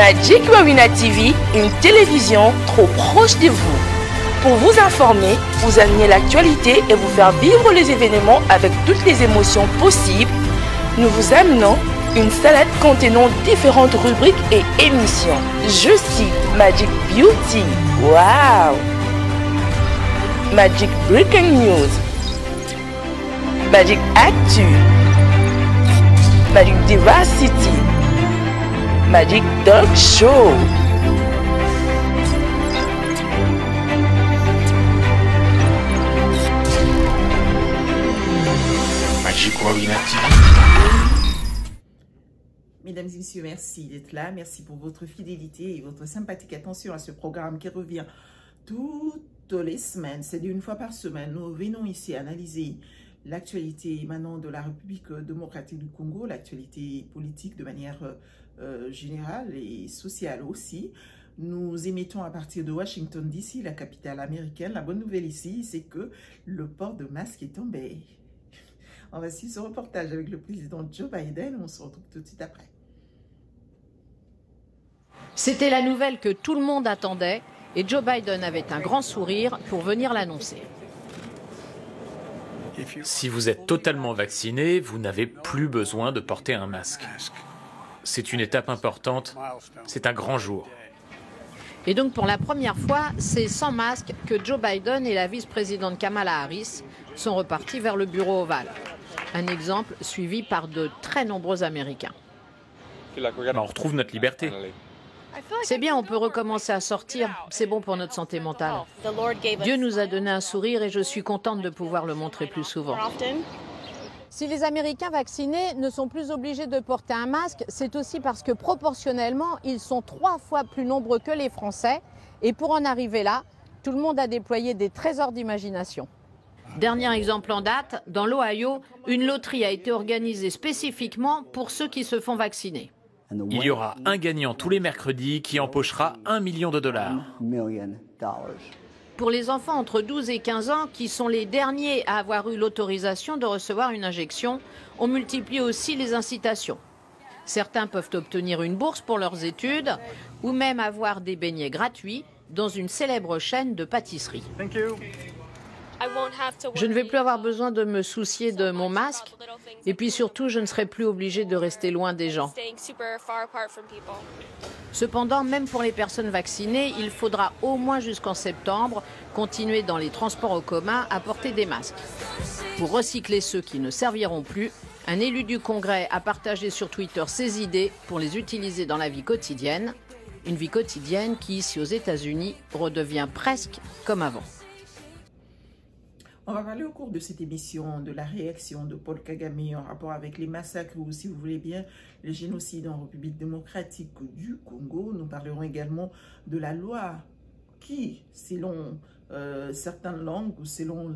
Magic Marina TV, une télévision trop proche de vous. Pour vous informer, vous amener l'actualité et vous faire vivre les événements avec toutes les émotions possibles, nous vous amenons une salade contenant différentes rubriques et émissions. Je cite Magic Beauty, wow! Magic Breaking News, Magic Actu, Magic Diversity, Magic Dog Show. Magic Marina TV. Mesdames et messieurs, merci d'être là. Merci pour votre fidélité et votre sympathique attention à ce programme qui revient toutes les semaines. C'est une fois par semaine. Nous venons ici analyser l'actualité émanant de la République démocratique du Congo, l'actualité politique de manière générale et sociale aussi. Nous émettons à partir de Washington DC, la capitale américaine. La bonne nouvelle ici, c'est que le port de masque est tombé. On va suivre ce reportage avec le président Joe Biden. On se retrouve tout de suite après. C'était la nouvelle que tout le monde attendait et Joe Biden avait un grand sourire pour venir l'annoncer. Si vous êtes totalement vacciné, vous n'avez plus besoin de porter un masque. C'est une étape importante, c'est un grand jour. Et donc pour la première fois, c'est sans masque que Joe Biden et la vice-présidente Kamala Harris sont repartis vers le bureau ovale. Un exemple suivi par de très nombreux Américains. On retrouve notre liberté. C'est bien, on peut recommencer à sortir. C'est bon pour notre santé mentale. Dieu nous a donné un sourire et je suis contente de pouvoir le montrer plus souvent. Si les Américains vaccinés ne sont plus obligés de porter un masque, c'est aussi parce que proportionnellement, ils sont 3 fois plus nombreux que les Français. Et pour en arriver là, tout le monde a déployé des trésors d'imagination. Dernier exemple en date, dans l'Ohio, une loterie a été organisée spécifiquement pour ceux qui se font vacciner. Il y aura un gagnant tous les mercredis qui empochera $1 million. Pour les enfants entre 12 et 15 ans, qui sont les derniers à avoir eu l'autorisation de recevoir une injection, on multiplie aussi les incitations. Certains peuvent obtenir une bourse pour leurs études ou même avoir des beignets gratuits dans une célèbre chaîne de pâtisserie. Je ne vais plus avoir besoin de me soucier de mon masque et puis surtout, je ne serai plus obligée de rester loin des gens. Cependant, même pour les personnes vaccinées, il faudra au moins jusqu'en septembre continuer dans les transports en commun à porter des masques. Pour recycler ceux qui ne serviront plus, un élu du Congrès a partagé sur Twitter ses idées pour les utiliser dans la vie quotidienne. Une vie quotidienne qui, ici aux États-Unis, redevient presque comme avant. On va parler au cours de cette émission de la réaction de Paul Kagame en rapport avec les massacres ou, si vous voulez bien, les génocides en République démocratique du Congo. Nous parlerons également de la loi qui, selon certaines langues ou selon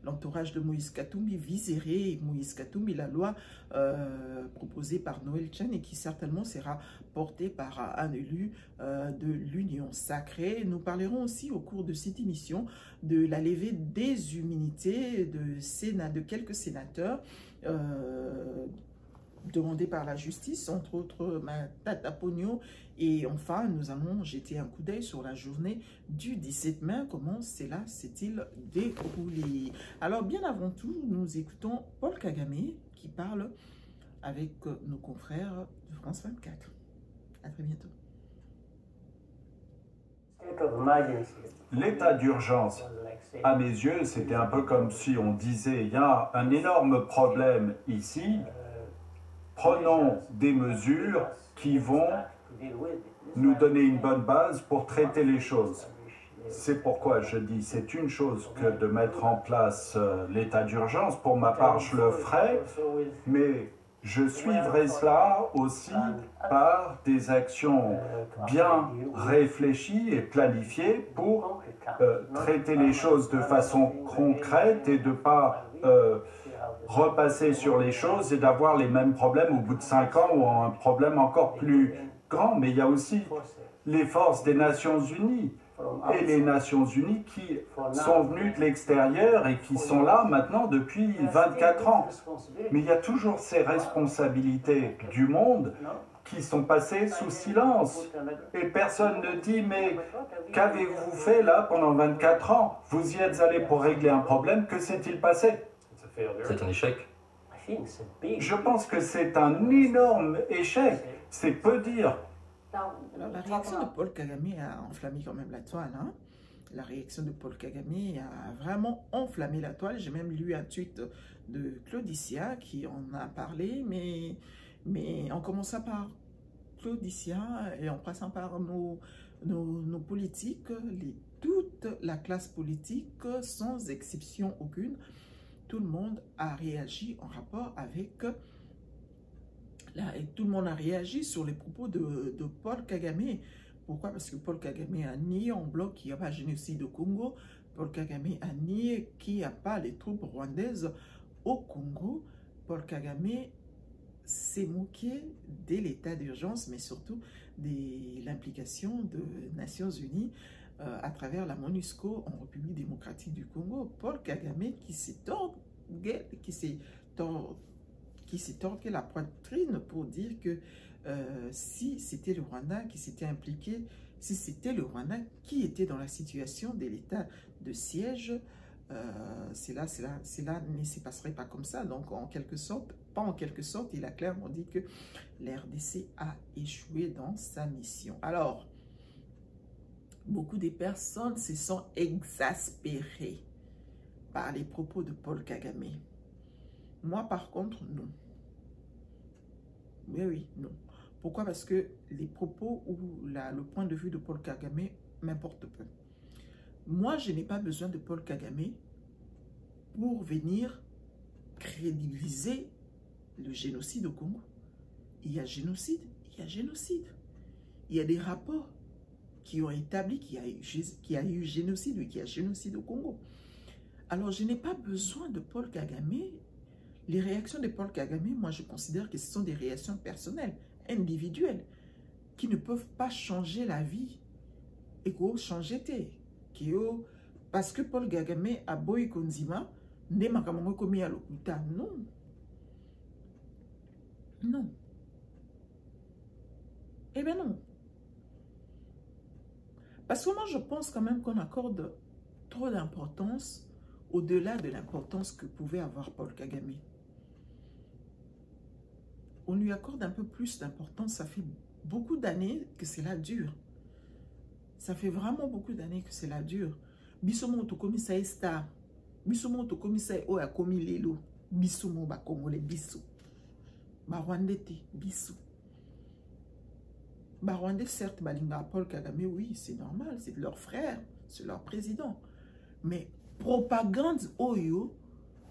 l'entourage de Moïse Katumbi, viserait Moïse Katumbi, la loi proposée par Noël Chen et qui certainement sera portée par un élu de l'Union sacrée. Nous parlerons aussi au cours de cette émission de la levée des immunités de quelques sénateurs demandé par la justice, entre autres Matata Ponyo. Et enfin, nous allons jeter un coup d'œil sur la journée du 17 mai. Comment cela s'est-il déroulé? Alors, bien avant tout, nous écoutons Paul Kagame qui parle avec nos confrères de France 24. À très bientôt. L'état d'urgence, à mes yeux, c'était un peu comme si on disait, il y a un énorme problème ici, prenons des mesures qui vont nous donner une bonne base pour traiter les choses. C'est pourquoi je dis, c'est une chose que de mettre en place l'état d'urgence. Pour ma part, je le ferai, mais je suivrai cela aussi par des actions bien réfléchies et planifiées pour traiter les choses de façon concrète et de ne pas repasser sur les choses et d'avoir les mêmes problèmes au bout de 5 ans ou un problème encore plus grand. Mais il y a aussi les forces des Nations Unies et les Nations Unies qui sont venues de l'extérieur et qui sont là maintenant depuis 24 ans. Mais il y a toujours ces responsabilités du monde qui sont passés sous silence. Et personne ne dit, mais qu'avez-vous fait là pendant 24 ans? Vous y êtes allé pour régler un problème, que s'est-il passé? C'est un échec. Je pense que c'est un énorme échec. C'est peu dire. Alors, la réaction de Paul Kagame a enflammé quand même la toile. Hein? La réaction de Paul Kagame a vraiment enflammé la toile. J'ai même lu un tweet de Claudicia qui en a parlé, mais en commençant par Claudicia et en passant par nos politiques, toute la classe politique, sans exception aucune, tout le monde a réagi en rapport avec... Et tout le monde a réagi sur les propos de Paul Kagame. Pourquoi? Parce que Paul Kagame a nié en bloc qu'il n'y a pas de génocide au Congo. Paul Kagame a nié qu'il n'y a pas les troupes rwandaises au Congo. Paul Kagame s'est moqué de l'état d'urgence, mais surtout de l'implication des Nations Unies à travers la MONUSCO en République démocratique du Congo. Paul Kagame qui s'est torqué la poitrine pour dire que si c'était le Rwanda qui s'était impliqué, si c'était le Rwanda qui était dans la situation de l'état de siège, cela ne se passerait pas comme ça. Donc, en quelque sorte, pas en quelque sorte, il a clairement dit que l'RDC a échoué dans sa mission. Alors, beaucoup de personnes se sont exaspérées par les propos de Paul Kagame. Moi, par contre, non. Oui, non. Pourquoi? Parce que les propos ou le point de vue de Paul Kagame m'importe peu. Moi, je n'ai pas besoin de Paul Kagame pour venir crédibiliser le génocide au Congo. Il y a génocide, il y a génocide. Il y a des rapports qui ont établi qu'il y a eu génocide, oui, qu'il y a génocide au Congo. Alors, je n'ai pas besoin de Paul Kagame. Les réactions de Paul Kagame, moi, je considère que ce sont des réactions personnelles, individuelles, qui ne peuvent pas changer la vie et qu'on changer parce que Paul Kagame a boy konzima, ne makamongo komi à l'okuta. Non. Non. Eh bien non. Parce que moi, je pense quand même qu'on accorde trop d'importance au-delà de l'importance que pouvait avoir Paul Kagame. On lui accorde un peu plus d'importance. Ça fait beaucoup d'années que cela dure. Ça fait vraiment beaucoup d'années que cela dure. Bisomo to komisa star. Bisomo to komisa o ya komi lelo. Bisomo ba Congolais biso. Ba Rwandais te biso. Ba Rwandais certes balinga Paul Kagame, oui, c'est normal, c'est leur frère, c'est leur président. Mais propagande oyo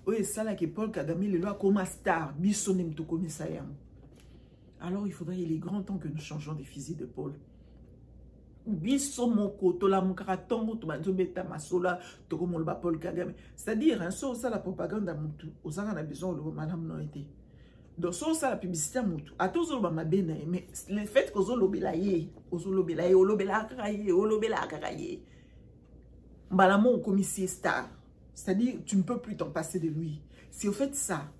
oyo sala que Paul Kagame le loi comme star biso nem to komisa yam. Alors, il est grand temps que nous changeons des fusils de Paul. C'est-à-dire, un saut, ça la propagande à Moutou. Aux a besoin de madame non été. Donc, ça la publicité à Moutou. À tous les ma bene, mais le fait que vous l'obélaye, Mbalamon commissaire star. C'est-à-dire, tu ne peux plus t'en passer de lui. C'est au fait ça.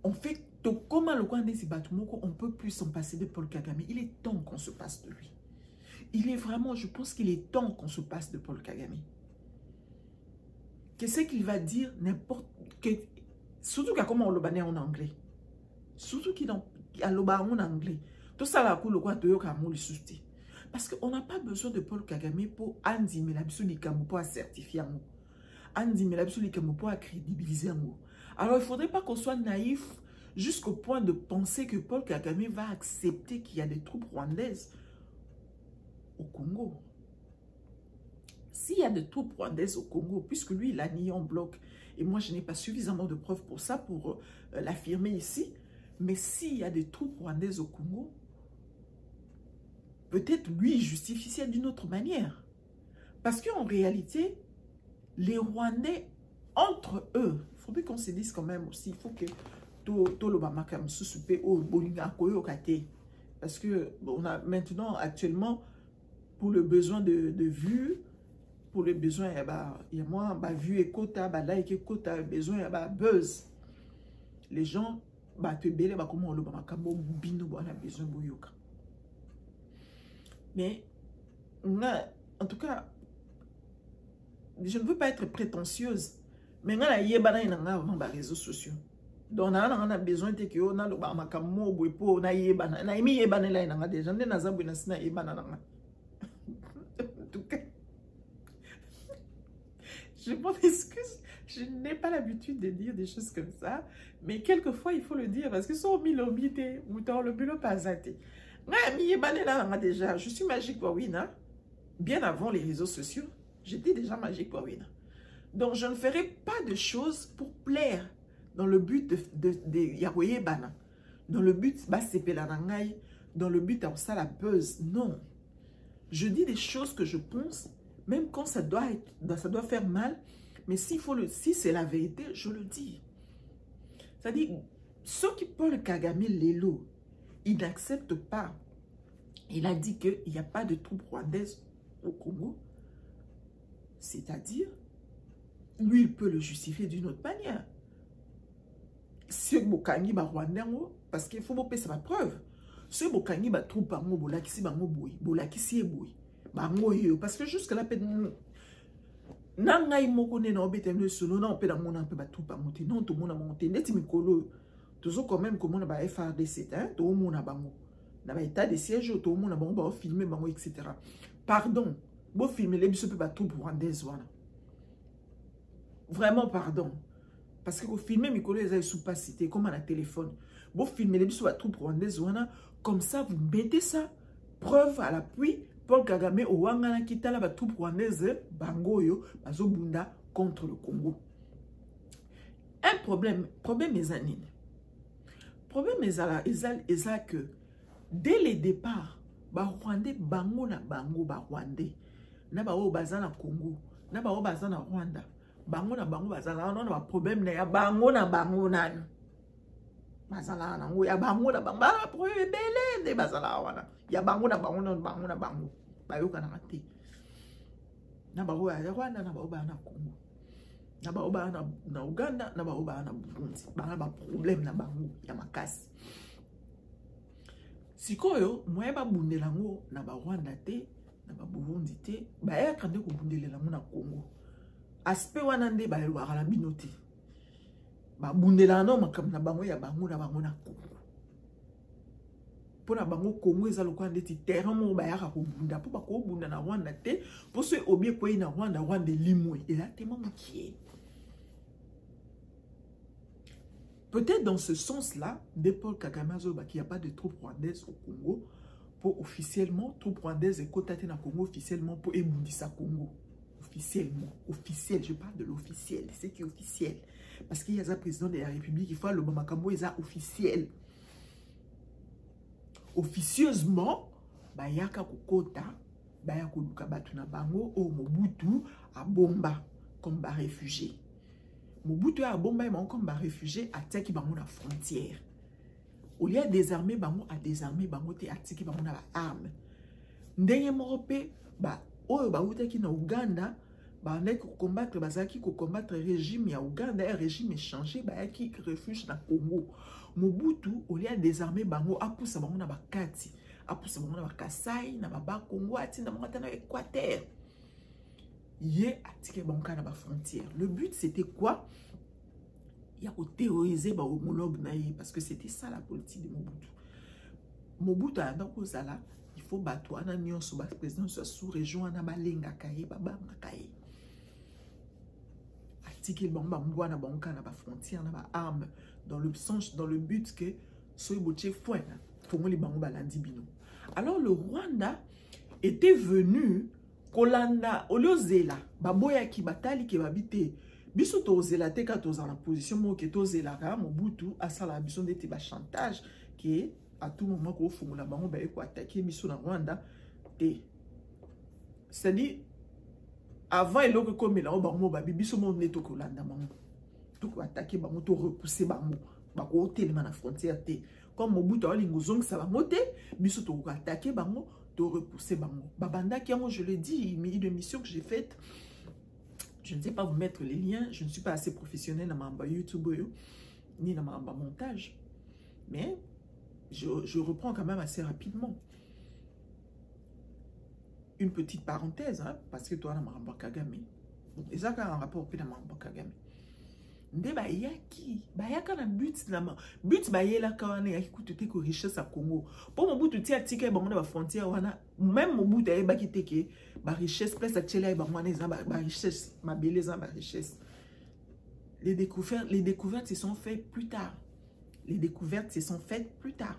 On fait comment le coin des Ibatumoko, on ne peut plus s'en passer de Paul Kagame. Il est temps qu'on se passe de lui. Il est vraiment, je pense qu'il est temps qu'on se passe de Paul Kagame. Qu'est-ce qu'il va dire n'importe quel... Surtout comment on le banne en anglais. Surtout qu'il a le banne en anglais. Tout ça, là, le coin de Yokamou, le soutient. Parce qu'on n'a pas besoin de Paul Kagame pour andimer l'absolu du Cameroun, pour certifier un mot. Andimer l'absolu du Cameroun, pour crédibiliser un mot. Alors, il ne faudrait pas qu'on soit naïf jusqu'au point de penser que Paul Kagame va accepter qu'il y a des troupes rwandaises au Congo. S'il y a des troupes rwandaises au Congo, puisque lui, il a nié en bloc, et moi, je n'ai pas suffisamment de preuves pour ça, pour l'affirmer ici, mais s'il y a des troupes rwandaises au Congo, peut-être lui, il justifie ça d'une autre manière. Parce qu'en réalité, les Rwandais, entre eux, il faudrait qu'on se dise quand même aussi, il faut que parce que on a maintenant actuellement pour le besoin de vue, pour le besoin il y a moins vue et quota like quota besoin buzz. Les gens bato ebele bakoma oloba makambo bino bwana besoin boyoka. Mais en tout cas, je ne veux pas être prétentieuse, mais on a avant les réseaux sociaux. Donc on a besoin de que on a le makambo boipo na yebana na imi yebana la ina déjà ndé nazabu na sina yebana na. En tout cas, je m'en excuse, je n'ai pas l'habitude de dire des choses comme ça, mais quelquefois il faut le dire parce que sont mis l'obité ou dans le bureau pas zaté. Déjà, je suis Magic Wawina. Bien avant les réseaux sociaux, j'étais déjà Magic Wawina. Donc, je ne ferai pas de choses pour plaire dans le but de Yahweh Bana. Dans le but, dans le but de ça la buzz. Non. Je dis des choses que je pense, même quand ça doit faire mal, mais si c'est la vérité, je le dis. C'est-à-dire, ceux qui Paul Kagame Lelo, il n'accepte pas. Il a dit qu'il n'y a pas de troupes rwandaises au Congo. C'est-à-dire, lui, il peut le justifier d'une autre manière. Si Bokangi ba Rwandais, parce qu'il faut payer sa preuve. Si Bokangi ba troupe bango bolakisi bango boy, bolakisi boy, bango yo, parce que jusque là nangai moko ne na obete no solo na opela mona pe ba troupe bango te non to mona monte neti mikolo. Toujours quand même comme on a ba FRDC, hein, tout le monde a bango. Na ba état de siège, tout le monde a bango ba filmer bango etc. Pardon, bo filmer les biso pe ba tout rwandaise wana. Vraiment pardon. Parce que vous filmez mikolo les sous pas cité comme à la téléphone. Bo filmer les biso ba tout rwandaise wana comme ça vous mettez ça preuve à l'appui Paul Kagame o wangana kitala ba tout rwandaise bango yo bazo bunda contre le Congo. Un problème mes amis. Le problème est que dès le départ, ba Rwandais bango na bango ba Rwandais na ba o bazana Congo na ba o bazana Rwanda bango na bango bazana na ba problème na ya bango na bango na bazala na ngo ya bango na bango ba problème belé de bazala wana ya bango na bango na bango na bango ba yo kana te na ba o ya Rwanda na ba o ba na Congo na ba oba na Uganda na ba oba na Burundi ba ba problème na bango ya makasi sikoyo moye ba bundela ngo na ba Rwanda te na ba Burundi te ba ya kande ko bundelela ngo na Congo aspect wana nde ba elwa la binote ba bundela no makam na bango ya bango na Congo pona bango Congo eza lokwa ndeti terrain mo ba ya ko bunda po ba ko bunda na Rwanda te po so obie ko na Rwanda limwe et là tellement qui peut-être dans ce sens-là, de Paul Kagame qu'il n'y a pas de troupes rwandaises au Congo, pour officiellement, troupes rwandaises et Kotate na Congo officiellement pour Ebundisa Congo. Officiellement, officiel, je parle de l'officiel, c'est qui est officiel. Parce qu'il y a un président de la République, il faut le Bamakambo, il est officiel. Officieusement, Bayaka Kokota, Bayaka Lukabatuna Bango, ou Mobutu, à Bomba, comme bas réfugié. Mobutu a bomba et comme ba réfugié attaque bango la frontière. Au lieu de désarmer bango a désarmer bango te attaque bango na arme. Ndenge morope ba oyo ba utaki na Uganda ba nek combattre bazaki ko combattre régime ya Uganda un régime échangé ba yaki refuge na Congo. Mobutu au lieu de désarmer bango a poussa bango na bakati, a poussa bango na Kasai na ba Congo atinda bango na Équateur. Yé attiqué banca na ba frontière. Le but c'était quoi? Il y a théoriser ba homologue naïe parce que c'était ça la politique de Mobutu. Mobutu a donc là, il faut battre un union sur la présidence sous région na balenga kaye baba makaye. Attiqué bamba mboa na banca na ba frontière na ba arme dans le sens dans le but que soy boche foin faut les bango balandi bino. Alors le Rwanda était venu Kolanda, Oliozela, Baboya ki batali ki babite, biso tozela te ka toza na position mo ke tozela ka Mobutu asala biso ndete ba chantage ki à tout moment ko fungula bango ba ko attaquer biso na Rwanda te. C'est-à-dire avant il que comme là bango ba biso mo neto Kolanda bango. To ko attaquer bango to repousser bango, ba ko telema na frontière te. Comme Mobutu a lingozong sa bango te, biso to ko attaquer bango de repousser bango. Babanda qui je le dis, une émission que j'ai faite, je ne sais pas vous mettre les liens, je ne suis pas assez professionnelle dans ma YouTube ni dans ma montage. Mais je reprends quand même assez rapidement. Une petite parenthèse, hein, parce que toi, on a Kagame. Et ça, quand on a un rapport avec Kagame. Nde ba yaki na but na ma but ba yela ka wana yaki kututé ko richesse à Congo pour mon bout ti atika ba mona ba frontière wana même mon bout ba kiteke ba richesse presque actuelle ba mona za ba richesse ma beleza ba richesse. Les découvertes se sont faites plus tard. Les découvertes se sont faites plus tard.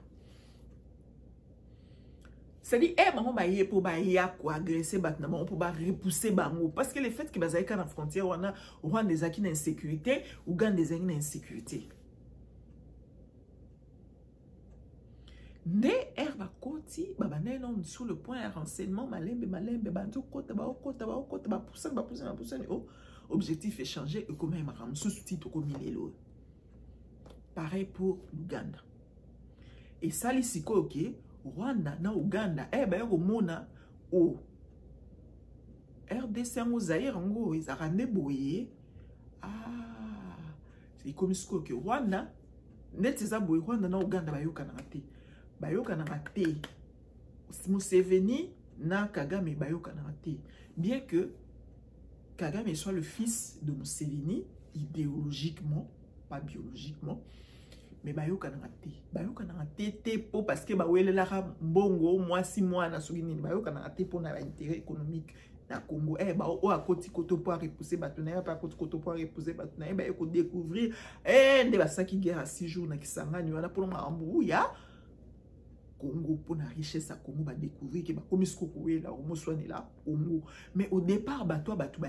C'est-à-dire, maman ba yé pour ba ya quoi agresser battement pour ba repousser bango parce que le fait que ba zaika na frontière wana Rwanda des acquis d'insécurité Ouganda des acquis d'insécurité. Ne ba koti ba non sous le point renseignement malembe bantu kota ba pousser oh objectif est changé et comment il m'a ramené sous-titre comme il est. Pareil pour l'Ouganda. Et ça les siko OK Rwanda na Uganda ba yo mona o RDC ngo Zaire ngo ezarande boye c'est comme ce que Rwanda net za boye Rwanda na Uganda bayoka na te Museveni na Kagame bayoka na te bien que Kagame soit le fils de Museveni idéologiquement pas biologiquement. Mais bayoka na te po parce que ba welela mbongo moi si moi na souni bayoka na te po na intérêt économique na Congo ba o akoti koto po repousser batona pas akoti koto po repousser batona ba ko découvrir nde ba saki guerre à 6 jours na Kisangani wana pour mambu ya Congo pour la richesse à Congo ba découvrir que ba komisko ko wela o moswane la Congo mais au départ ba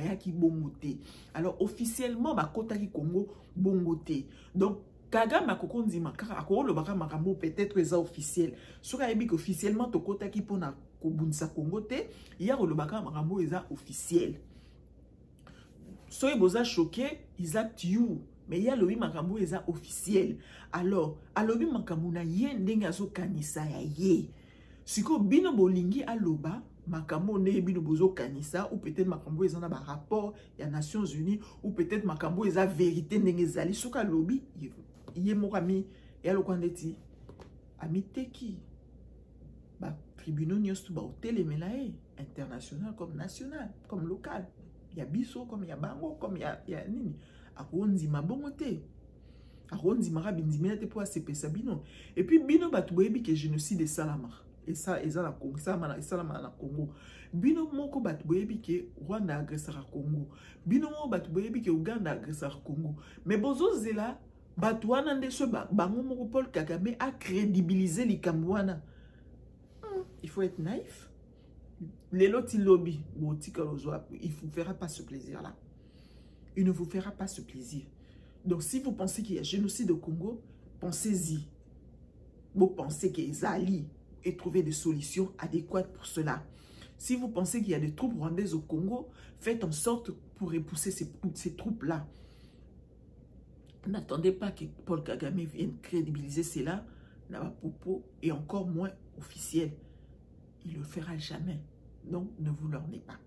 ya ki bongoté alors officiellement ba kota ki Congo bongoté donc Kagame a kokondi makara akolo le baka makambo peut-être eza officiel soka yebi que officiellement to kota ki pona ko bunisa Congo te ya le baka makambo eza officiel soye boza choqué isa tiu mais il y a le makambo eza officiel alors alobi makambo na ye ndenge azo kanisa ya ye siko bino bolingi aloba makambo ne bino bozo kanisa ou peut-être makambo eza na ba rapport ya Nations Unies ou peut-être makambo eza vérité ndenge ezali soka lobi Yé Morami et à l'Okwandeti Amiteki ba tribunaux nyos tout ba hôtel melae international comme national comme local il y a biso comme il y a bango comme il y a nini akondi mabongote akondi marabindi minate pour ACP sabino et puis bino batu boyebi que génocide et salama et ça la Congo ça mana salama na Congo bino moko batu boyebi que Rwanda agressera Congo bino moko batu boyebi que Uganda agressera Congo mais bozo zela Batouana nde ce bango moko Paul Kagame a crédibilisé les Kamwana. Il faut être naïf. Les lotis lobby, il ne vous fera pas ce plaisir-là. Il ne vous fera pas ce plaisir. Donc si vous pensez qu'il y a génocide au Congo, pensez-y. Vous pensez qu'il y a Zali et trouver des solutions adéquates pour cela. Si vous pensez qu'il y a des troupes rwandaises au Congo, faites en sorte pour repousser ces troupes-là. N'attendez pas que Paul Kagame vienne crédibiliser cela, et encore moins officiel. Il ne le fera jamais. Donc, ne vous l'ornez pas.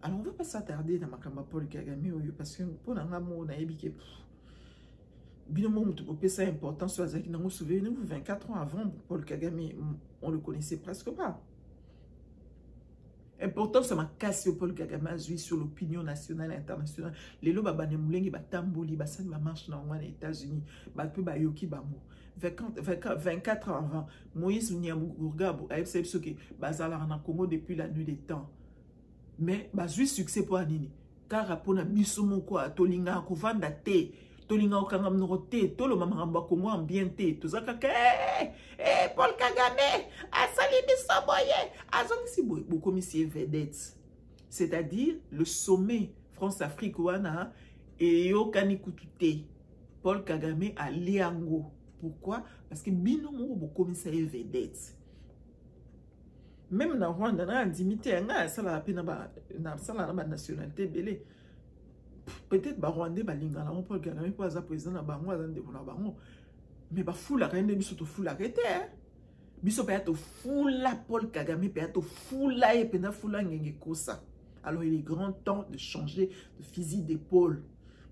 Alors, on ne va pas s'attarder dans ma Paul Kagame, parce que pour l'amour, on a ébiqué. C'est important sur la Zaki. Souvenez-vous, 24 ans avant, Paul Kagame, on ne le connaissait presque pas. Important, ça m'a cassé Paul Kagame sur l'opinion nationale et internationale. Les lois babane moulengi batamboli basan ba marche dans les États-Unis, ba peu ba yoki ba mo. 24 ans avant, Moïse Nyamugurgabo a fait ce que bazala na Congo depuis la nuit des temps. Mais ba zui succès pour anini. Car rapona bisomo ko tolinga ko vanda te. Tolinga okanga mnote tolo mamamba Congo ambienté. Tozaka ke Paul Kagame a sali bisoboye. Azongisi beaucoup monsieur vedette. C'est-à-dire le sommet France-Afrique wana et yokani kutute. Paul Kagame a liango. Pourquoi? Parce que bino mo beaucoup monsieur vedette. Même dans Rwanda na intimité nga sala la pena ba na sala na nationalité belé. Peut-être ba Rwandais ba lingala on Paul Kagame pour za président na bango za ndeko na bango. Mais ba fou la reine biso to fou la arrêter. Biso pa to fou la Paul Kagame pa to fou la et pena fou la ngenge kosa. Alors il est grand temps de changer de fusil d'épaule.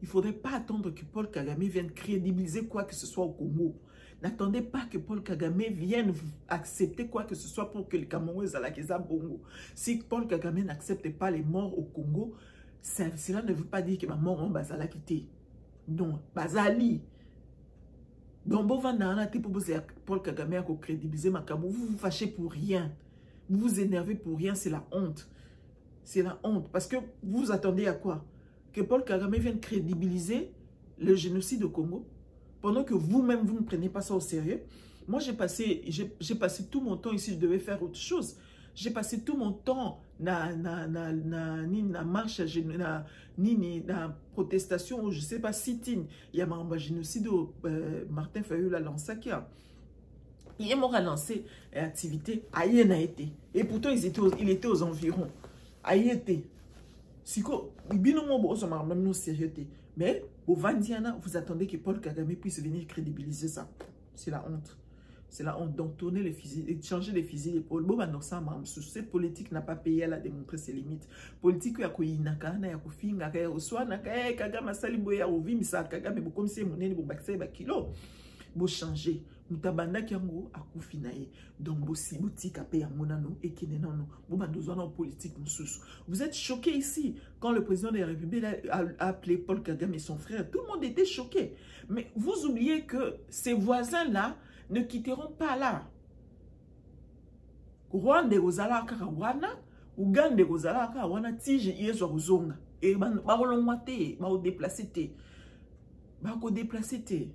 Il ne faudrait pas attendre que Paul Kagame vienne crédibiliser quoi que ce soit au Congo. N'attendez pas que Paul Kagame vienne accepter quoi que ce soit pour que le Cameroun soit bongo. Si Paul Kagame n'accepte pas les morts au Congo, cela ne veut pas dire que ma mort en bazala quitté. Non, bazali. Donc, Paul Kagame a crédibilisé ma Cameroun. Vous vous fâchez pour rien. Vous vous énervez pour rien, c'est la honte. C'est la honte. Parce que vous attendez à quoi? Que Paul Kagame vienne crédibiliser le génocide au Congo? Pendant que vous-même, vous ne prenez pas ça au sérieux. Moi, j'ai passé tout mon temps ici, je devais faire autre chose. J'ai passé tout mon temps ni na marche, ni na protestation, ou je ne sais pas, sit-in. Il y a un génocide Martin Fayulu l'a lancé. Il m'a lancé l'activité, aïe n'a été. Et pourtant, il était aux environs. Aïe était. Si vous même sérieux. Mais au Vandiana, vous attendez que Paul Kagame puisse venir crédibiliser ça. C'est la honte. C'est la honte. Donc, tourner les fusils, changer les fusils d'épaule. Bon, non, ça, cette politique n'a pas payé, elle a démontré ses limites. Politique, il y a quoi, Kagame, Saliboya, ou Vimisa, Kagame, comme si mon ennemi, kilo. Bo changer. Mutabanda kiango akufinaye. Donc, bossi boutique à payer à monano et qui n'est non. En politique, vous êtes choqués ici. Quand le président de la République a appelé Paul Kagame et son frère, tout le monde était choqué. Mais vous oubliez que ces voisins-là ne quitteront pas là. Rwanda Rosala Karawana, Uganda Rosala Karawana, Tige Yezo Rozonga. Et Barolongwate, Bao déplacé. Bao déplacé.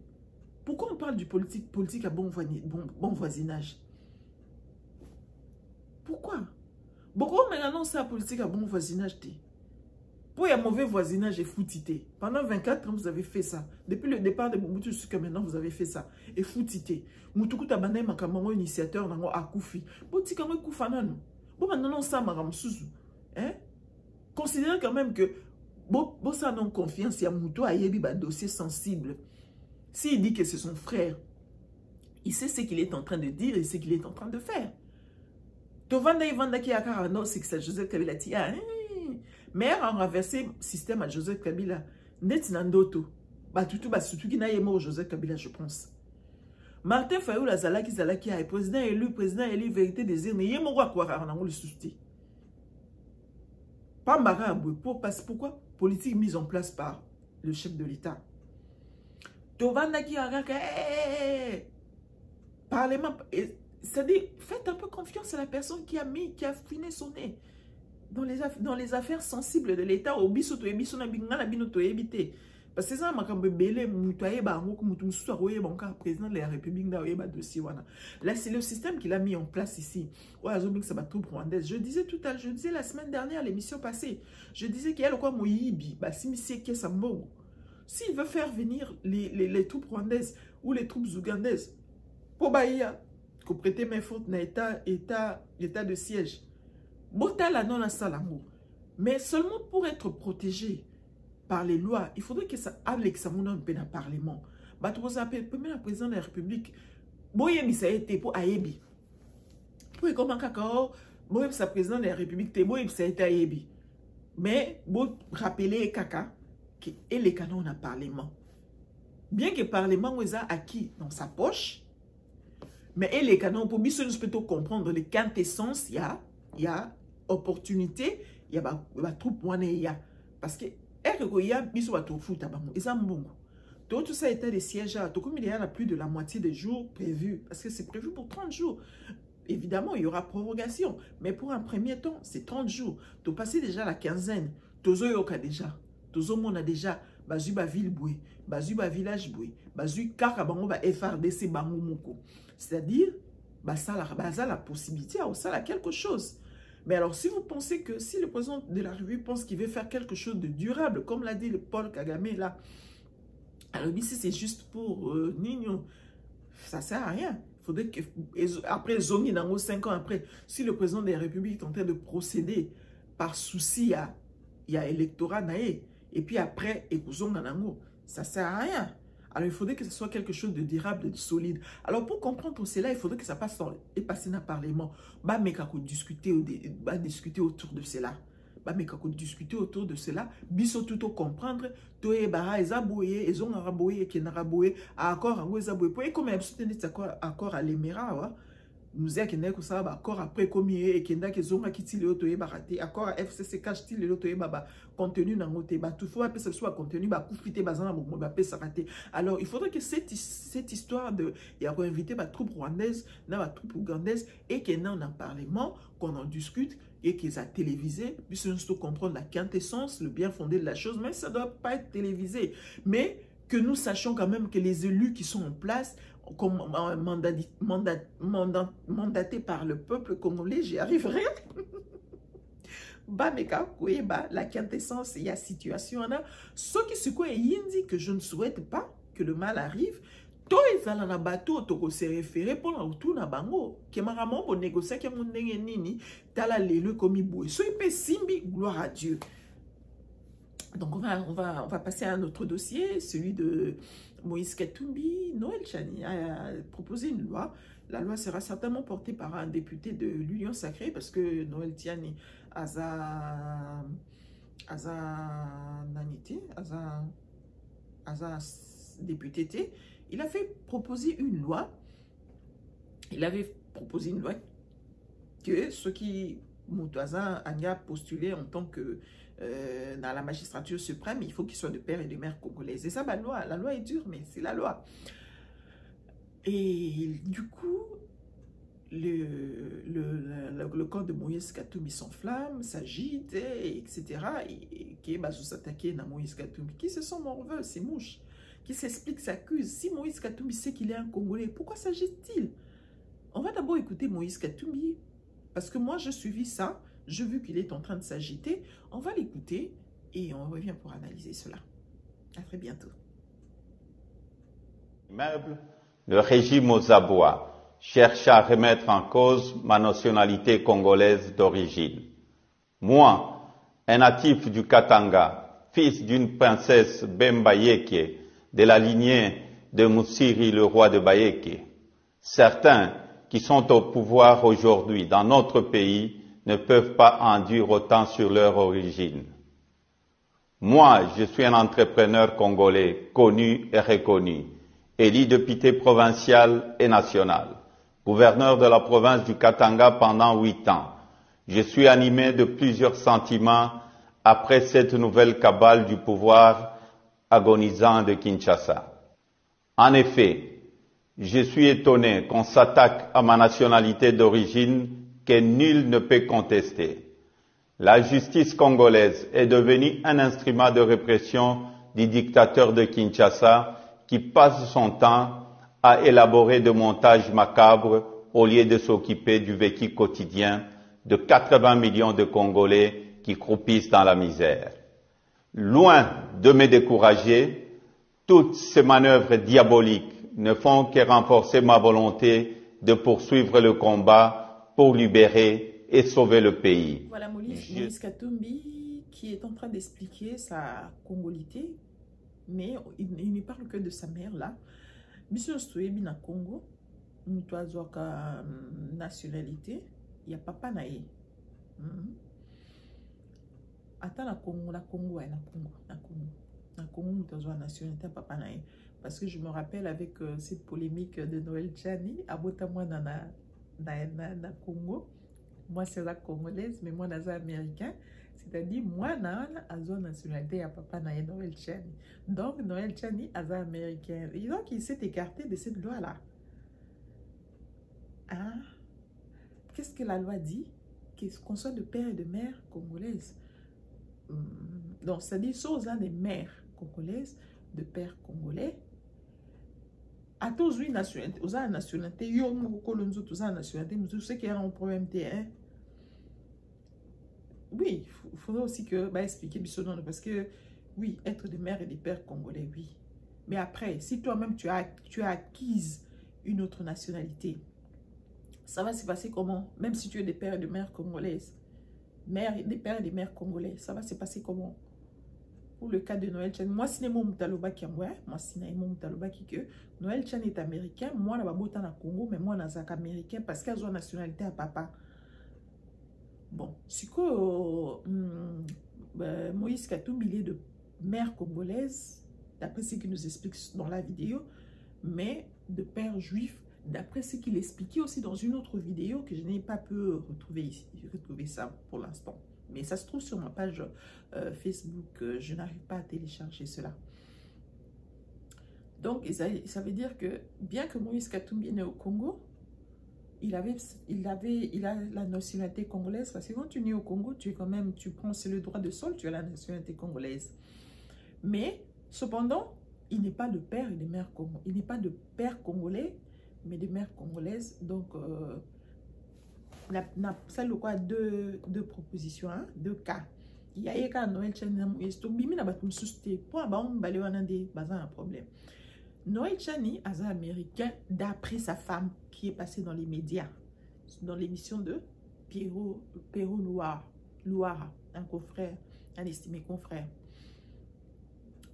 Pourquoi on parle du politique à bon voisinage? Pourquoi? Pourquoi on annonce ça politique à bon voisinage? Pour un mauvais voisinage et foutité. Pendant 24 ans, vous avez fait ça. Depuis le départ de Mobutu jusqu'à maintenant, vous avez fait ça. Et foutité. Moutoukou Tabane Makamamo, initiateur, nango Akoufi. Botika mo Koufanano. Bon, maintenant, ça, Maram Souzou. Hein? Considérez quand même que, bon, ça non confiance, il y a Moutou Ayebi, dossier sensible. S'il dit que c'est son frère, il sait ce qu'il est en train de dire et ce qu'il est en train de faire. Tovanda Ivanda qui a carano, c'est que c'est Joseph Kabila tia. Mais a renversé le système à Joseph Kabila. Net nandoto. Batutu basutu qui n'a mort Joseph Kabila, je pense. Martin Fayulu la Zalaki a président élu, vérité des urnes. Il y a mon roi quoi le souci. Pas marabout. Pourquoi? Politique mise en place par le chef de l'État. Tovanda qui a Parlement. C'est-à-dire, faites un peu confiance à la personne qui a finé son nez dans les affaires sensibles de l'État. Au bisoto et bisona bingana binoto éviter. Parce que ça m'a comme belé mutoye bango comme tout soit roye banca président de la République d'Aoyeba dossier wana. Là c'est le système qu'il a mis en place ici. Ouais, azobik ça va tout rwandaise. Je disais la semaine dernière l'émission passée, je disais qu'il y a le quoi moyibi, bah si monsieur qui ça mbongo. S'il veut faire venir les troupes rwandaises ou les troupes ougandaises, pour baïa, qu'on prête main forte dans état de siège. Botala non la salamou. Mais seulement pour être protégé par les lois, il faudrait que ça aille que ça monte un peu dans le Parlement. Bah tu vous appelles le président de la République. Boyemi ça a été pour Ayebi. Pour comment kakao, boyemi ça président de la République, boyemi ça a été Ayebi. Mais bon rappeler kaka et les canons dans le Parlement. Bien que le Parlement nous a acquis dans sa poche, mais les canons, pour bien plutôt comprendre les quintessences, il y a opportunité, il y a troupe, parce que il y a tout ça était des sièges, comme il y a plus de la moitié des jours prévus, parce que c'est prévu pour 30 jours. Évidemment, il y aura prorogation, mais pour un premier temps, c'est 30 jours. Tu passes déjà la quinzaine, Tozo Yoka déjà. Tozo Mona déjà, Bazuba ville boué, Bazuba village boué, Bazu Kakabango ba FRDC Bango Moko. C'est-à-dire, ça a la possibilité, ça a quelque chose. Mais alors, si vous pensez que, si le président de la République pense qu'il veut faire quelque chose de durable, comme l'a dit le Paul Kagame là, alors si c'est juste pour Nino, ça ne sert à rien. Il faudrait que, après Zongi, dans 5 ans après, si le président de la République est en train de procéder par souci il y a électorat naé, et puis après, ça ne sert à rien. Alors, il faudrait que ce soit quelque chose de durable, de solide. Alors, pour comprendre cela, il faudrait que ça passe dans le Parlement. Discuter autour de cela. mais quand on discute autour de cela, biso tout comprendre, toi bara ezaboye, ezon araboye, kenaraboye, accord en ezaboye, pour comme absolument accord à l'émera, nous avons que ça accord après comme et kenda que zonga kitile otoye barate, accord à FCC cache tile otoye baba contenu dans ngote ba tout faut appeler ce soit contenu ba koufité bazana ba pesa raté. Alors il faudrait que cette histoire de il y a invité ba troupe rwandaise, na ba troupe ougandaise et que dans un parlement qu'on en discute et qu'ils a télévisé, puis nous comprendre la quintessence, le bien fondé de la chose, mais ça ne doit pas être télévisé. Mais que nous sachions quand même que les élus qui sont en place, mandatés par le peuple congolais, j'y arriverai. La quintessence, il y a situation. Ce qui se quoi dit que je ne souhaite pas que le mal arrive. Toi, ils allaient dans bateau, tu se référer pour la retour na bango. Qui m'a ramon pour négocier que mon nini, t'as l'élu comme il bouille. So il peut simbi, gloire à Dieu. Donc on va passer à un autre dossier, celui de Moïse Katumbi. Noël Tchani a proposé une loi. La loi sera certainement portée par un député de l'Union Sacrée parce que Noël Tchani a député. Il a fait proposer une loi. Il avait proposé une loi que ceux qui Moutaza a postulé en tant que dans la magistrature suprême, il faut qu'il soit de père et de mère congolaises. Et ça, la loi est dure, mais c'est la loi. Et du coup, le corps de Moïse Katumbi s'enflamme, s'agite, etc. Et qui va s'attaquer à Moïse Katumbi. Qui se sent morveux, c'est mouche. Qui s'explique, s'accuse. Si Moïse Katumbi sait qu'il est un Congolais, pourquoi s'agite-t-il? On va d'abord écouter Moïse Katumbi. Parce que moi, je suivi ça. J'ai vu qu'il est en train de s'agiter. On va l'écouter et on revient pour analyser cela. À très bientôt. Le régime aux abois cherche à remettre en cause ma nationalité congolaise d'origine. Moi, un natif du Katanga, fils d'une princesse Bemba Yeke, de la lignée de Moussiri, le roi de Bayeke. Certains qui sont au pouvoir aujourd'hui dans notre pays ne peuvent pas en dire autant sur leur origine. Moi, je suis un entrepreneur congolais connu et reconnu, élu député provincial et national, gouverneur de la province du Katanga pendant 8 ans. Je suis animé de plusieurs sentiments après cette nouvelle cabale du pouvoir agonisant de Kinshasa. En effet, je suis étonné qu'on s'attaque à ma nationalité d'origine que nul ne peut contester. La justice congolaise est devenue un instrument de répression du dictateur de Kinshasa qui passe son temps à élaborer des montages macabres au lieu de s'occuper du vécu quotidien de 80 millions de Congolais qui croupissent dans la misère. Loin de me décourager, toutes ces manœuvres diaboliques ne font que renforcer ma volonté de poursuivre le combat pour libérer et sauver le pays. Voilà Moïse Katumbi qui est en train d'expliquer sa congolité, mais il ne parle que de sa mère là. Monsieur Stoyebi na Congo, nous avons une nationalité, il y a papa naïe. Attends la Congo, nous avons une nationalité, papa naïe. Parce que je me rappelle avec cette polémique de Noël Tchani, à Botamoi na Congo, moi c'est la congolaise, mais moi je suis américain, c'est-à-dire moi je suis nationalité à papa na Noël Tchani. Donc Noël Tchani est américain. Et donc il s'est écarté de cette loi-là. Hein? Qu'est-ce que la loi dit? Qu'on soit de père et de mère congolaise. Donc c'est-à-dire soit des mères congolaises, de père congolais, à tous une nationalité, aux a nationalité, yo nous colonzo tous a nationalité, nous sais qu'il y a un problème hein. Oui, il faudrait aussi que expliquer bisodon parce que oui, être de mère et de père congolais, oui. Mais après, si toi-même tu as acquise une autre nationalité, ça va se passer comment? Même si tu es des pères et de mères congolaises, des pères et des mères congolais, ça va se passer comment? Pour le cas de Noël Tchani, moi, si mon Mutaloba qui moi, si mon Mutaloba qui que Noël Tchani est américain, moi, je suis au Congo, mais moi, je suis américain parce qu'il a une nationalité à papa. Bon, c'est que Moïse Katumbi, il est de mère congolaise, d'après ce qu'il nous explique dans la vidéo, mais de père juif, d'après ce qu'il expliquait aussi dans une autre vidéo que je n'ai pas pu retrouver ici. J'ai retrouvé ça pour l'instant. Mais ça se trouve sur ma page Facebook. Je n'arrive pas à télécharger cela. Donc, ça veut dire que bien que Moïse Katumbi est né au Congo, il a la nationalité congolaise. Parce que quand tu es né au Congo, tu es quand même, tu prends le droit de sol, tu as la nationalité congolaise. Mais, cependant, il n'est pas de père et de mère congolais. Il n'est pas de père congolais, mais de mère congolaise. Donc, ça le quoi deux propositions, hein, deux cas. Il y a un cas Noël Chani, un problème. Noël Chani, un américain, d'après sa femme, qui est passée dans les médias, dans l'émission de Pierrot Loire, un confrère, un estimé confrère.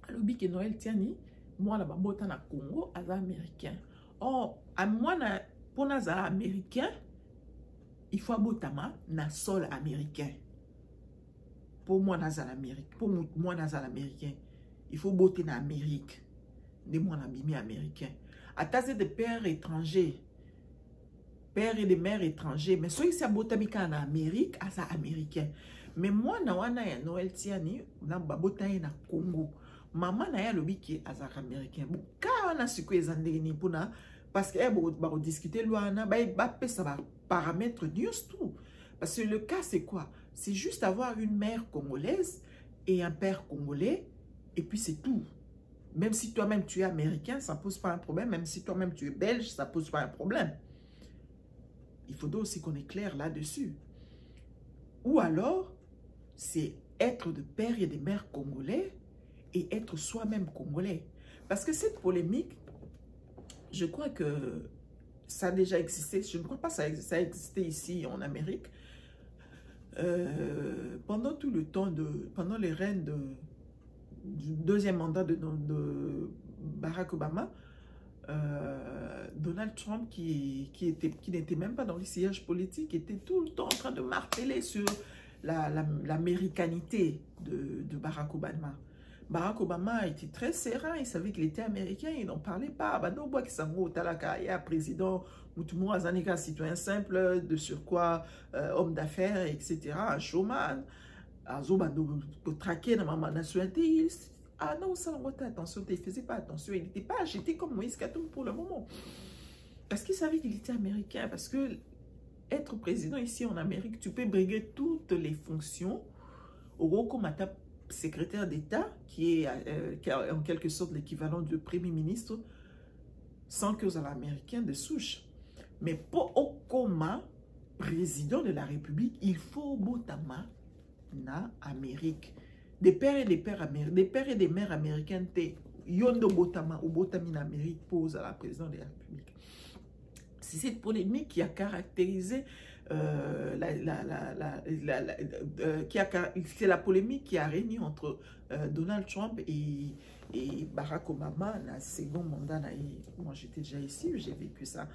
Alors, que Noël Chani, moi, là-bas, je suis Congo, un américain. Or, à moi, pour les américains, il faut abotama na sol américain. Pour moi, dans l'Amérique, pour moi, dans l'Américain, il faut botter dans l'Amérique. De moi, dans américain. À tasse de pères étrangers, pères et de mères étrangers, mais ceux qui sont botamika en Amérique, à ça américain. Mais moi, na wana ya Noël Tiani, na babotay na Congo. Maman na ya lobi qui à ça américain. Bon, quand on a su que les andéni pour na, parce que va discuter loana, ba ça va paramètre news tout. Parce que le cas c'est quoi? C'est juste avoir une mère congolaise et un père congolais et puis c'est tout. Même si toi-même tu es américain, ça ne pose pas un problème. Même si toi-même tu es belge, ça ne pose pas un problème. Il faudrait aussi qu'on est clair là-dessus. Ou alors, c'est être de père et de mère congolais et être soi-même congolais. Parce que cette polémique, je crois que ça a déjà existé. Je ne crois pas que ça a existé ici en Amérique. Pendant tout le temps, pendant les règnes du deuxième mandat de Barack Obama, Donald Trump, qui n'était même pas dans le sillage politique, était tout le temps en train de marteler sur l'américanité de Barack Obama. Barack Obama était très serein, il savait qu'il était américain, il n'en parlait pas. Il y a un président, un citoyen simple, de surcroît, homme d'affaires, etc., un showman. Traqué dans ma nationalité, ah non, ça attention, il ne faisait pas attention, il n'était pas agité comme Moïse Katumbi pour le moment. Parce qu'il savait qu'il était américain, parce que être président ici en Amérique, tu peux briguer toutes les fonctions. Oroko Mata, secrétaire d'État, qui est en quelque sorte l'équivalent du Premier ministre, sans que ça américain de souche. Mais pour Okoma, président de la République, il faut Botama na Amérique. Des pères et des pères américains, des pères et des mères américaines, yondo botama ou botami na Amérique pose à la présidente de la République. C'est cette polémique qui a caractérisé c'est la polémique qui a régné entre Donald Trump et Barack Obama dans le second mandat. Moi j'étais déjà ici, j'ai vécu ça.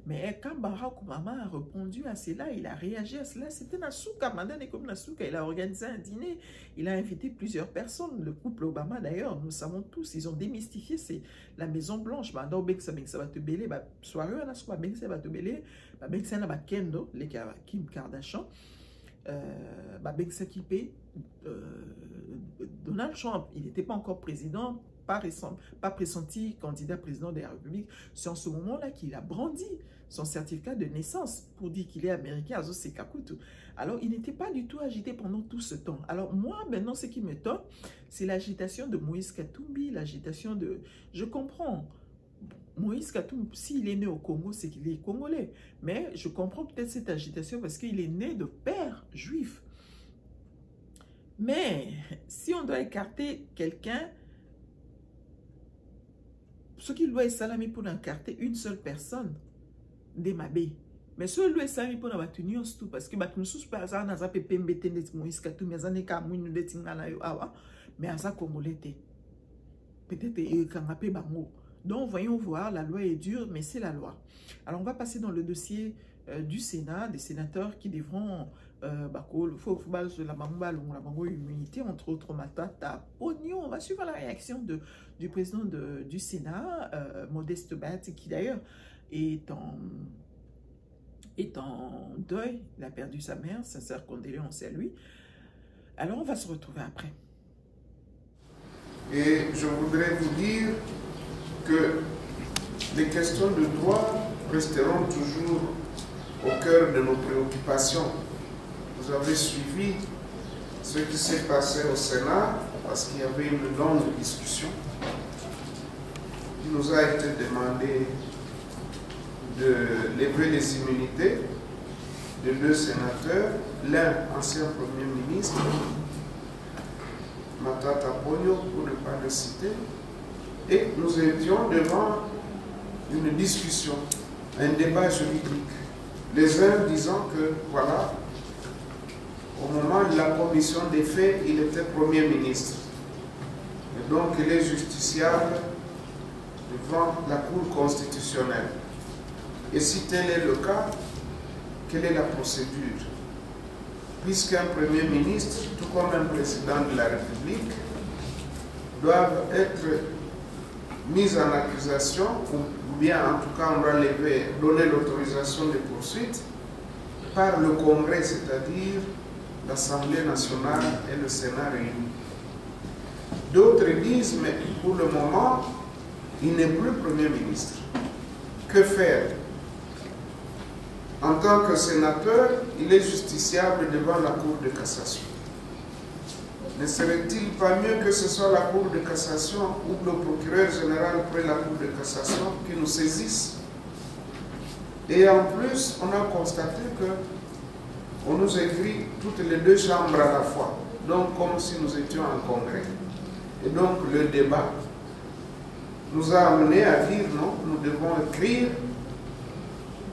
Mais quand Barack Obama a répondu à cela, il a réagi à cela. C'était Nasuka, Madame comme Nasuka. Il a organisé un dîner. Il a invité plusieurs personnes. Le couple Obama, d'ailleurs, nous savons tous, ils ont démystifié la Maison Blanche. Madame Beksa va te belé. Soirée, on a soit Beksa va te belé. Beksa na Kendo, les Kim Kardashian. Beksa qui paie. Donald Trump, il n'était pas encore président. Pas pressenti candidat président de la République. C'est en ce moment-là qu'il a brandi son certificat de naissance pour dire qu'il est américain. Alors, il n'était pas du tout agité pendant tout ce temps. Alors, moi, maintenant, ce qui me tente, c'est l'agitation de Moïse Katumbi, l'agitation de... Je comprends. Moïse Katumbi, s'il est né au Congo, c'est qu'il est congolais. Mais je comprends peut-être cette agitation parce qu'il est né de père juif. Mais, si on doit écarter quelqu'un... Ce qui doit être salami pour encarter une seule personne, des mabé. Mais ce qui doit être salami pour la tenir tout parce que nous sommes pas ça dans un PPMBT de Moïse Katumbi, mais on est comme une de Tingana awa, mais à ça congolais. Peut-être il y a un bango Donc, voyons voir, la loi est dure, mais c'est la loi. Alors, on va passer dans le dossier du Sénat, des sénateurs qui devront la immunité, entre autres Matata Ponyo. On va suivre la réaction du président du Sénat, Modeste Bahati, qui d'ailleurs est en deuil. Il a perdu sa mère, sincère condoléances à lui. Alors, on va se retrouver après. Et je voudrais vous dire que les questions de droit resteront toujours au cœur de nos préoccupations. Vous avez suivi ce qui s'est passé au Sénat parce qu'il y avait une longue discussion. Il nous a été demandé de lever les immunités de 2 sénateurs, l'un ancien Premier ministre, Matata Ponyo, pour ne pas le citer, et nous étions devant une discussion, un débat juridique. Les uns disant que, voilà, au moment de la commission des faits, il était Premier ministre. Et donc, il est justiciable devant la Cour constitutionnelle. Et si tel est le cas, quelle est la procédure? Puisqu'un Premier ministre, tout comme un président de la République, doivent être mis en accusation, ou bien en tout cas on doit donner l'autorisation de poursuite par le Congrès, c'est-à-dire l'Assemblée nationale et le Sénat réunis. D'autres disent, mais pour le moment, il n'est plus Premier ministre. Que faire? En tant que sénateur, il est justiciable devant la Cour de cassation. Ne serait-il pas mieux que ce soit la Cour de cassation ou le procureur général près la Cour de cassation qui nous saisisse? Et en plus, on a constaté qu'on nous écrit toutes les 2 chambres à la fois, donc comme si nous étions en congrès. Et donc le débat nous a amené à dire non, nous devons écrire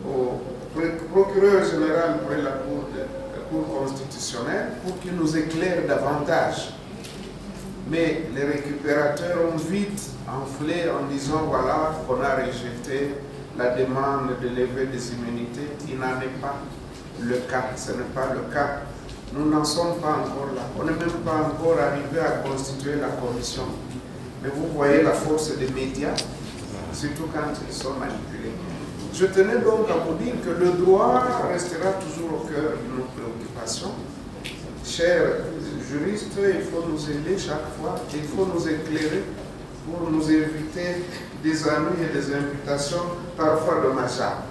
au procureur général près la Cour constitutionnelle pour qu'il nous éclaire davantage. Mais les récupérateurs ont vite enflé en disant voilà qu'on a rejeté la demande de lever des immunités. Il n'en est pas le cas, ce n'est pas le cas. Nous n'en sommes pas encore là. On n'est même pas encore arrivé à constituer la commission. Mais vous voyez la force des médias, surtout quand ils sont manipulés. Je tenais donc à vous dire que le droit restera toujours au cœur de nos préoccupations. Chers juristes, il faut nous aider chaque fois, il faut nous éclairer pour nous éviter des ennuis et des imputations parfois dommageables.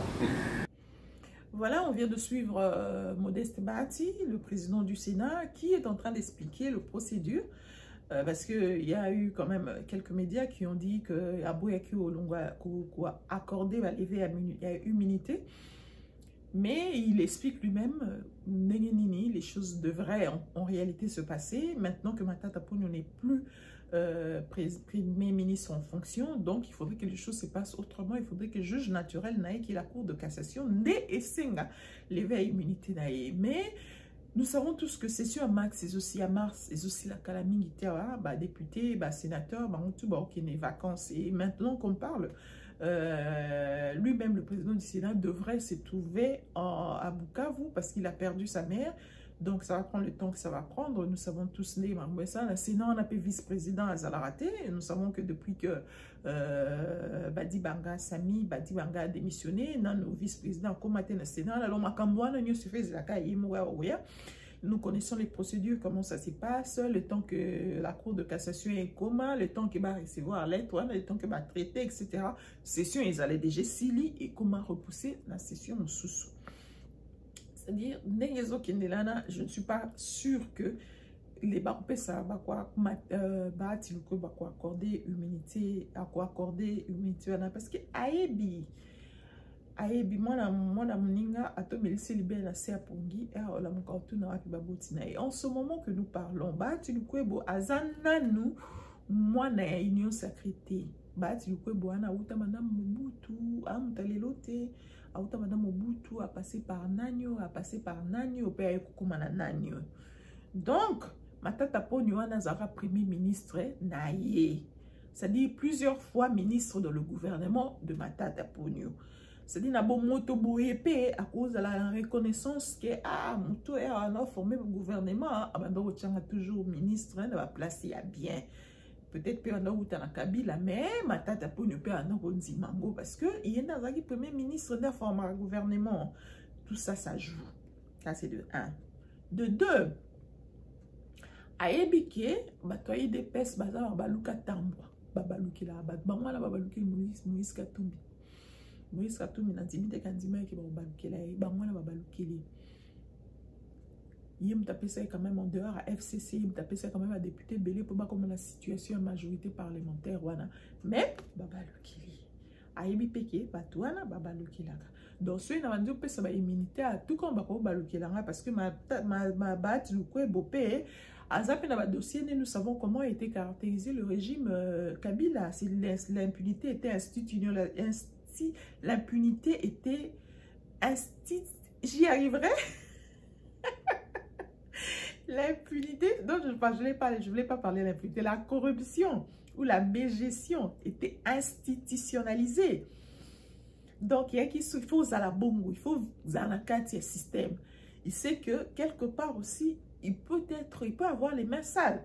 Voilà, on vient de suivre Modeste Bahati, le président du Sénat, qui est en train d'expliquer la procédure. Parce qu'il y a eu quand même quelques médias qui ont dit que Abouyaki Olongwa a accordé la levée à immunité. Mais il explique lui-même, les choses devraient en réalité se passer. Maintenant que Matata Ponyo n'est plus Premier ministre en fonction, donc il faudrait que les choses se passent autrement. Il faudrait que le juge naturel n'aille qui est la Cour de cassation n'ait essenga lever à immunité n'aille. Mais nous savons tous que c'est sûr, Max, c'est aussi à mars, c'est aussi la calamité, député, sénateur, les vacances. Et maintenant qu'on parle, lui-même, le président du Sénat, devrait se trouver à Bukavu parce qu'il a perdu sa mère. Donc, ça va prendre le temps que ça va prendre. Nous savons tous, le Sénat, on a fait vice-président à Zalaraté. Nous savons que depuis que Badi Banga, Sami, Badi Banga a démissionné, nos vice-présidents ont combattu le Sénat. Nous connaissons les procédures, comment ça se passe, le temps que la Cour de cassation est coma, le temps qu'il va recevoir lettre, le temps qu'il va traiter, etc. Session, ils allaient déjà s'ili et comment repousser la session sous. C'est-à-dire, je ne suis pas sûr que les Baroupés, ça va accorder immunité, parce que Aebi, en ce moment que nous parlons, union sacrée. Madame Mobutu a passé par Nanyo, donc, Matata Ponyo Nazara Premier ministre, naïe. c'est-à-dire plusieurs fois ministre dans le gouvernement de Matata Ponyo. C'est-à-dire na bon moto boyepé à cause de la reconnaissance que moto a formé le gouvernement, donc toujours ministre de la place à bien. Peut-être que on a Kabila, mais Matata Ponyo peut en Mango parce que il est dans le premier ministre de la forme du gouvernement. Tout ça, ça joue. Ça c'est de 1. De 2. Aébike, batoye des pes bazar baluka tambwa. Babaluki la bangwa la babaluki Moïse Katumbi. Moïse Katumbi na timide kandima ki babaluki la bangwa la babaluki li. Il m'a ça quand même en dehors à FCC, il m'a ça quand même à député Belé pour pas comme la situation majorité parlementaire wana. Mais babaluki li. Aébi peke batouana babaluki la. Donc ceux qui n'ont pas ça va immunité à tout comme babaluki la parce que ma bat le quoi bopé. À dossier, nous savons comment a été caractérisé le régime Kabila. L'impunité était institutionnelle. L'impunité était j'y arriverai. L'impunité, donc je ne voulais pas parler de l'impunité. La corruption ou la mégestion était institutionnalisée. Donc, il faut à la bongo, il faut à la carte système. Il sait que quelque part aussi, il peut avoir les mains sales.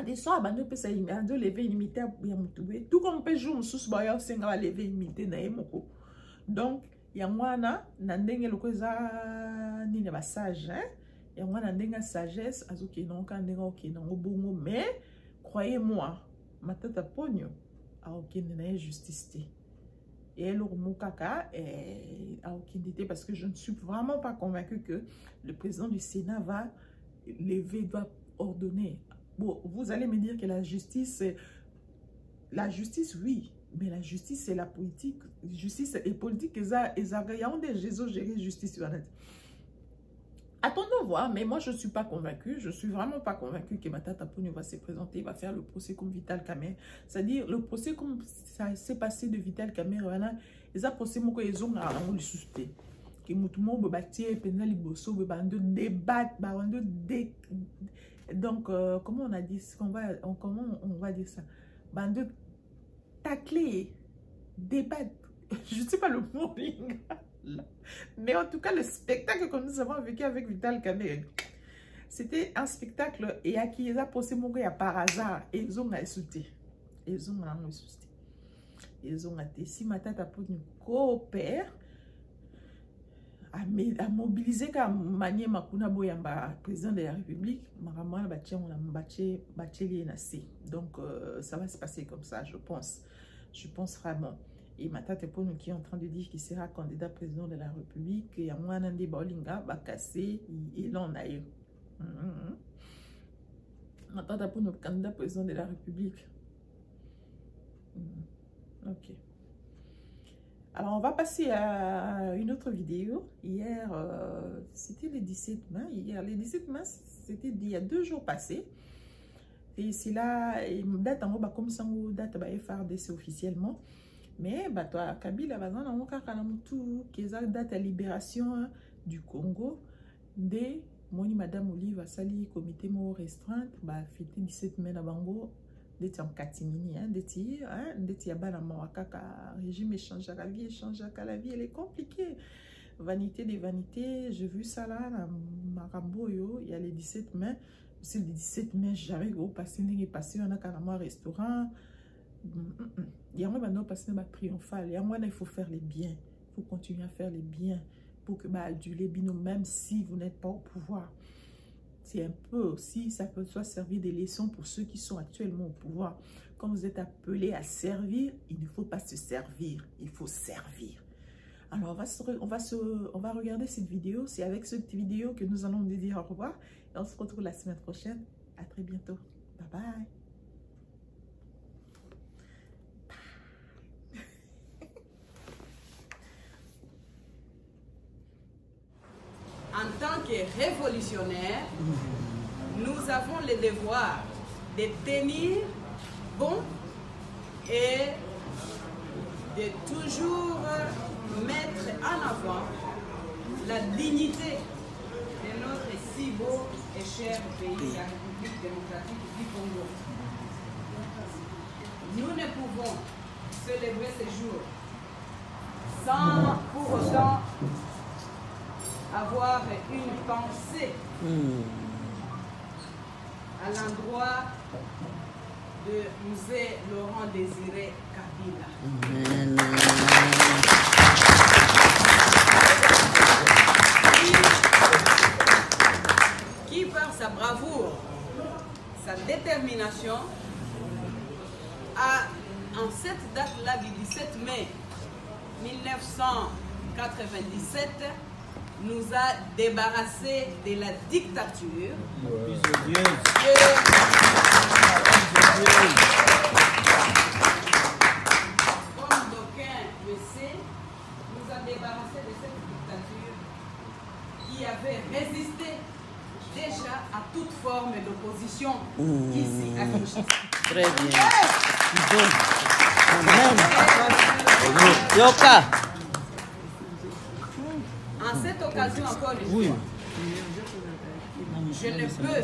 Des soirs, on peut lever une immunité à tout comme on peut jouer sous bailleur, c'est va lever une immunité na emoko. Donc, il y a moi na ndenge lokoza ni na sage hein. Il y a moi na ndenge sagesse azuki non kan ndenge okino bongo mais croyez-moi, Matata Ponyo a aucune justice. Et elle a aucune idée parce que je ne suis vraiment pas convaincue que le président du Sénat va ordonner. Bon, vous allez me dire que la justice, oui, mais la justice, c'est la politique. Justice et politique, il y a des Jésus gérer justice. Attendons voir, mais moi je ne suis pas convaincue. Je ne suis vraiment pas convaincue que Matata Ponyo va se présenter, va faire le procès comme Vital Kamerhe. C'est-à-dire, le procès comme ça s'est passé de Vital Kamerhe, ils ont procès qu'ils ont le suspect. Que Moutoumou Bobatier, Penal Liboso, Bando débat, Bando dé. Donc, comment on a dit, comment on va dire ça? Bando tacler, débattre. Je ne sais pas le mot. Mais en tout cas, le spectacle que nous avons vécu avec Vital Kamerhe, c'était un spectacle et à qui ils ont posé mourir par hasard et ils ont insulté. Ils ont insulté. Ils ont été si Matata Ponyo coopère à mobiliser comme Manié Makuna Boyamba, président de la République, donc ça va se passer comme ça, je pense. Je pense vraiment. Et Matata Ponyo qui est en train de dire qu'il sera candidat président de la République, et à moi, Nandi Baolinga va casser, et là on a eu. Matata Ponyo candidat président de la République. Ok. Alors on va passer à une autre vidéo. Hier, c'était le 17 mai. Hier, le 17 mai, c'était il y a 2 jours passés. Et c'est là, date en bas comme ça, date FRDC officiellement. Mais toi, Kabila va dans tout qui est date à libération du Congo de Moni Madame Olive a sali comité mot restreinte bah fêté 17 mai na bango d'être en catimini hein d'être yabana mawakaka régime échange à la vie elle est compliquée. Vanité des vanités, j'ai vu ça là na Maramboyo, il y a les 17 mai, c'est le 17 mai j'avais go passé on a carrément un restaurant. Il y a un passé triomphal. Il faut faire les biens. Il faut continuer à faire les biens pour que du lébino, même si vous n'êtes pas au pouvoir. C'est un peu aussi, ça peut soit servir des leçons pour ceux qui sont actuellement au pouvoir. Quand vous êtes appelés à servir, il ne faut pas se servir, il faut servir. Alors on va regarder cette vidéo. C'est avec cette vidéo que nous allons nous dire au revoir. Et on se retrouve la semaine prochaine. À très bientôt. Bye bye. En tant que révolutionnaires, nous avons le devoir de tenir bon et de toujours mettre en avant la dignité de notre si beau et cher pays, la République démocratique du Congo. nous ne pouvons célébrer ce jour sans pour autant avoir une pensée à l'endroit de Musée Laurent Désiré Kabila. Qui par sa bravoure, sa détermination, en cette date-là du 17 mai 1997, nous a débarrassés de la dictature. Comme d'aucuns le savent, nous a débarrassés de cette dictature qui avait résisté déjà à toute forme d'opposition ici à Kinshasa. Très bien. Yoka. En cette occasion encore une fois, je ne peux